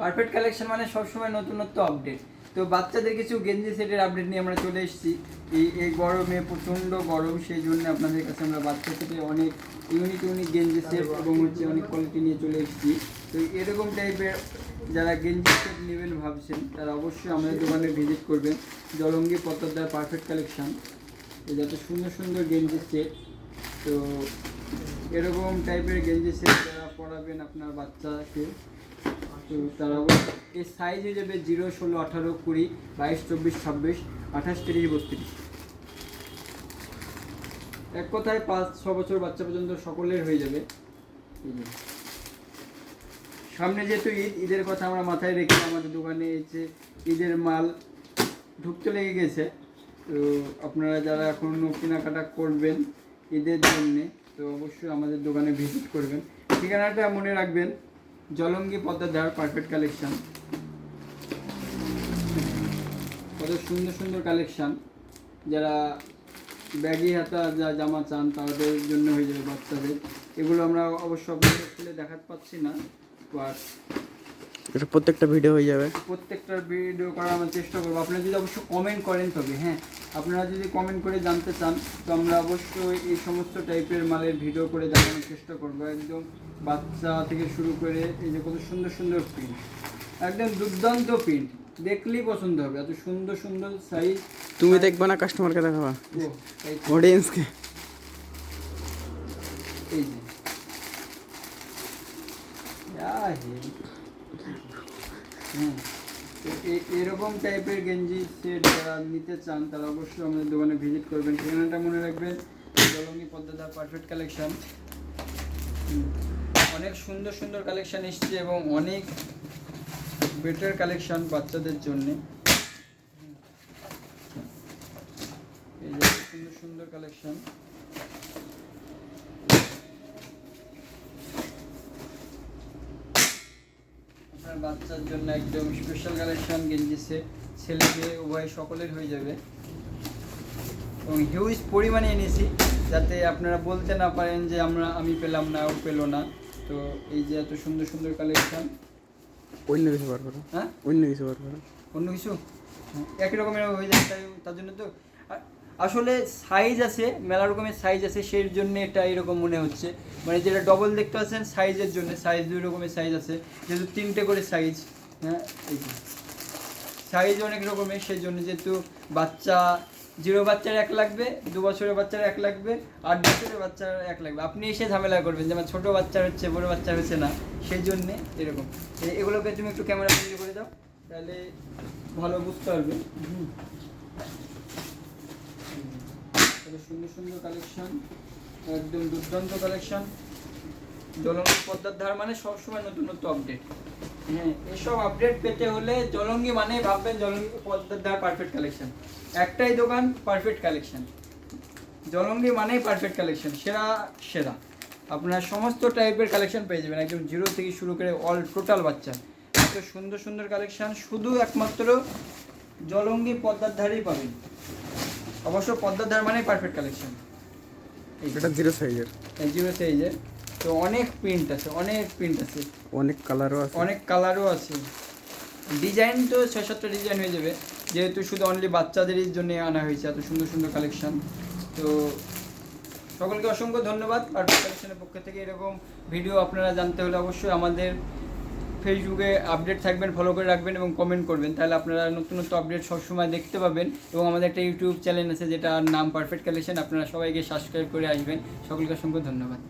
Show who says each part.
Speaker 1: Perfect collection মানে সবসময় নতুনত্ব আপডেট। তো বাচ্চাদের কিছু গেঞ্জি সেটের আপডেট নিয়ে আমরা চলে এসেছি। এই গরমে প্রচণ্ড গরম, সেই জন্য আপনাদের কাছে আমরা বাচ্চা সেটে অনেক ইউনিক গেঞ্জি সেট এবং অনেক কোয়ালিটি নিয়ে চলে এসেছি। তো এরকম টাইপের যারা গেঞ্জি সেট নেবেন ভাবছেন তারা অবশ্যই আমাদের দোকানে ভিজিট করবেন। জলঙ্গি পদ্মার পারফেক্ট কালেকশন, যাতে সুন্দর গেঞ্জি সেট। তো এরকম টাইপের গেঞ্জি সেট যারা পরাবেন আপনার বাচ্চাকে, তো তারা এই সাইজ হয়ে যাবে 0, 16, 18, 20, 22, 24, 26, 28, 30, 32। এক কথায় 5-6 বছর বাচ্চা পর্যন্ত সকলের হয়ে যাবে। সামনে যেহেতু ঈদের কথা আমরা মাথায় রেখে আমাদের দোকানে এসে ঈদের মাল ঢুকতে লেগে গেছে। তো আপনারা যারা এখনও কেনাকাটা করবেন ঈদের জন্যে, তো অবশ্যই আমাদের দোকানে ভিজিট করবেন। ঠিকানাটা মনে রাখবেন, জলঙ্গি পদ্মার পারফেক্ট কালেকশন। কত সুন্দর কালেকশন। যারা ব্যাগি হাতা জামা চান তাদের জন্য হয়ে যাবে বাচ্চাদের। এগুলো আমরা অবশ্য আপনাদের খুলে দেখাতে পাচ্ছি না, বাট
Speaker 2: এটা প্রত্যেকটা ভিডিও হয়ে যাবে,
Speaker 1: প্রত্যেকটা ভিডিও করার আমরা চেষ্টা করবো। আপনারা যদি অবশ্য কমেন্ট করেন তবে, হ্যাঁ, আপনারা যদি কমেন্ট করে জানতে চান তো আমরা অবশ্যই এই সমস্ত টাইপের মালের ভিডিও করে দেখানোর চেষ্টা করবো। একদম বাচ্চা থেকে শুরু করে এই যে কত সুন্দর প্রিন্ট, একদম দুর্দান্ত প্রিন্ট, দেখলেই পছন্দ হবে। এত সুন্দর সাইজ।
Speaker 2: তুমি দেখবে না, কাস্টমারকে দেখাবা, অডিয়েন্সকে।
Speaker 1: এই যে এরকম টাইপের গেঞ্জি সেট যারা নিতে চান তারা অবশ্যই আমাদের দোকানে ভিজিট করবেন। ঠিকানাটা মনে রাখবেন, জলঙ্গি পদ্মার পারফেক্ট কালেকশন। অনেক সুন্দর কালেকশন এসছে এবং অনেক বেটার কালেকশন বাচ্চাদের জন্যে। এই যে সুন্দর কালেকশন। আপনার বাচ্চার জন্য একদম স্পেশাল কালেকশন গেঞ্জি সেট, ছেলে মেয়ে উভয় সকলের হয়ে যাবে এবং হিউজ পরিমাণে এনেছি, যাতে আপনারা বলতে না পারেন যে আমি পেলাম না, ও পেলো না। তো এই যে এত সুন্দর কালেকশন।
Speaker 2: অন্য কিছু বার করো,
Speaker 1: হ্যাঁ,
Speaker 2: অন্য কিছু বার করো,
Speaker 1: অন্য কিছু একই রকমের হয়ে যায়। তার জন্য তো আসলে সাইজ আছে, মেলা রকমের সাইজ আছে, সেই জন্য এটা এরকম মনে হচ্ছে। মানে যেটা ডবল দেখতে পাচ্ছেন সাইজের জন্য, সাইজ 2 রকমের সাইজ আছে, যেহেতু 3টে করে সাইজ। হ্যাঁ, এই যে সাইজ অনেক রকমের, সেই জন্য যেহেতু বাচ্চা 0 বাচ্চার 1 লাগবে, 2 বছরের বাচ্চার 1 লাগবে, 8 বছরের বাচ্চার 1 লাগবে। আপনি এসে ঝামেলা করবেন যে আমার ছোটো বাচ্চা হচ্ছে, বড়ো বাচ্চা হচ্ছে না, সেই জন্যে এরকম। এগুলোকে তুমি একটু ক্যামেরা বন্দি করে দাও, তাহলে ভালো বুঝতে পারবে। সুন্দর কালেকশন, একদম দুর্দান্ত কালেকশন। জলঙ্গি পদ্মার ধার মানে সবসময় নতুনত্ব আপডেট। হ্যাঁ, এসব আপডেট পেতে হলে জলঙ্গি মানে ভাববেন জলঙ্গি পদ্মার ধার পারফেক্ট কালেকশন। একটাই দোকান, পারফেক্ট কালেকশন। জলঙ্গি মানেই পারফেক্ট কালেকশন, সেরা। আপনার সমস্ত টাইপের কালেকশন পেয়ে যাবেন, একদম 0 থেকে শুরু করে অল টোটাল বাচ্চা। এত সুন্দর কালেকশন শুধু একমাত্র জলঙ্গি পদ্মার ধারেই পাবেন। অবশ্য পদ্মার ধার মানেই পারফেক্ট কালেকশন।
Speaker 2: এটা 0 সাইজের,
Speaker 1: 0 সাইজের। তো অনেক প্রিন্ট আছে,
Speaker 2: অনেক কালারও আছে,
Speaker 1: ডিজাইন তো 6-7টা ডিজাইন হয়ে যাবে, যেহেতু শুধু অনলি বাচ্চাদেরই জন্য আনা হয়েছে এত সুন্দর কালেকশন। তো সকলকে অসংখ্য ধন্যবাদ। পারফেক্ট কালেকশনের পক্ষ থেকে এরকম ভিডিও আপনারা জানতে হলে অবশ্যই আমাদের ফেসবুকে আপডেট থাকবেন, ফলো করে রাখবেন এবং কমেন্ট করবেন, তাহলে আপনারা নতুনত্ব আপডেট সবসময় দেখতে পাবেন। এবং আমাদের একটা ইউটিউব চ্যানেল আছে যেটার নাম পারফেক্ট কালেকশন, আপনারা সবাইকে সাবস্ক্রাইব করে আসবেন। সকলকে অসংখ্য ধন্যবাদ।